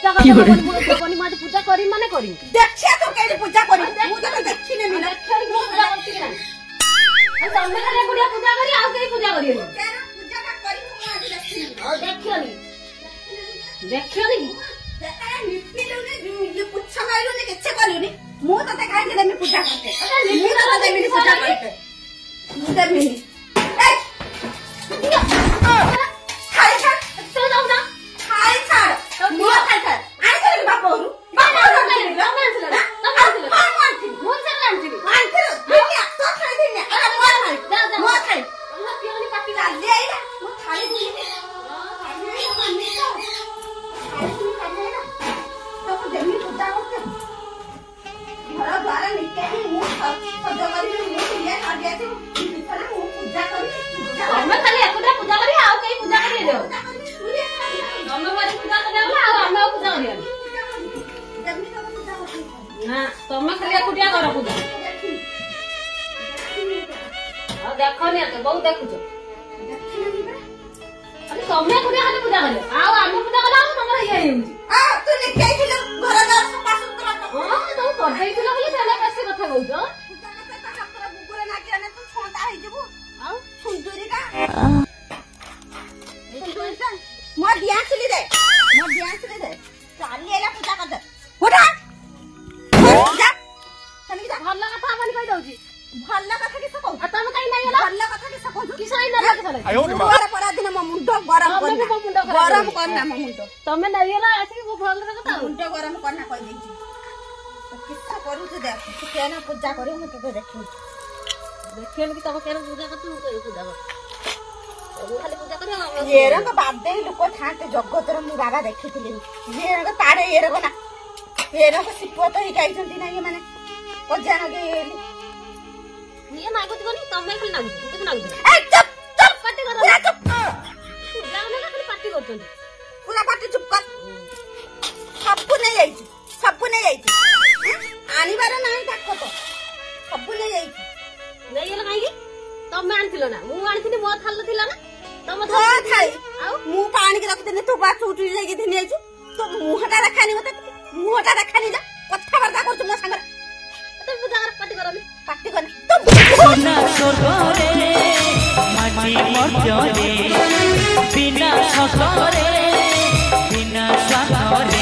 सत्य কথা বলি মাঝে পূজা করি মানে করি देखिए तो केडी पूजा करी मु तो देखि ने मिला देखियो की पूजा करती ना आ तमे खाली गुडिया पूजा करी आ केई पूजा करी केरा पूजा का करी मु आज देखि ने और देखियो नी देखा निपिलु ने ये पूछा माइलु ने केचे करियो मु तो ते खाइ के पूजा करते मु तो ते मिली पूजा करते मु ते मिली खाइ खा तो जाऊ ना खाइ खा मु खाइ खा आइ करे बापरू तमे खाली एकुटिया कर पूजा आ देखनी तो बहुत देखुछ अरे तमे एकुटिया खाली पूजा कर आ हम पूजा कला हमर ये हेउची आ तू ने केइथिल घर घर सफा सुतरा हां तो कर देइथिल बोली सेला कैसे कथा कहउछ बुकुरे ना कि आने तू छोटा होई जबू आ सुंदरी का मो दियासली दे चाली एला पूजा कर दे उठा जा चली जा भल्ला कथा बनी कहि दउची भल्ला कथा कि सकौ आ तमे काई नाही एला भल्ला कथा कि सकौ कि सही ना लगे चले गोरा परा दिन म मुंडो गरम करना म मुंडो तमे नाही एला आसी वो भल्ला कथा मुंडो गरम करना कहि देची तो किस्सा करू से देख तू केना पूजा करी म तो देखू देखियो कि तमे केना पूजा करतु तो पूजा कर खाली पूजा कर ये रंग बादे लोक थाते जगतर मु बाबा देखिथिली ये रंग तारे ये रंग ना ये रंग सिपत ही जाइछंती ना ये माने ओजान के ये मागुत कोनी तमे खाली नागु तू नागु ए चुप चुप पार्टी कर पूरा चुप जाने ना खाली पार्टी करतन पूरा पार्टी चुप कर सबको नहीं जाइछि आनी बार नाही ताको तो सबको नहीं जाइछि नहीं एला काई तमे आनथिलो ना मु आनथिनी मो थाल थिला ना तमे तो थाई मु पानी के रखते तू बा चूटी लेके दिने आइछु तो मुहटा रखानी मते मुहटा रखानी जा कथा वार्ता करछु मो संग तो पूजा कर पार्टी कर तो सोना सोरे माटी मर्जरे बिना ससरे बिना स्वारे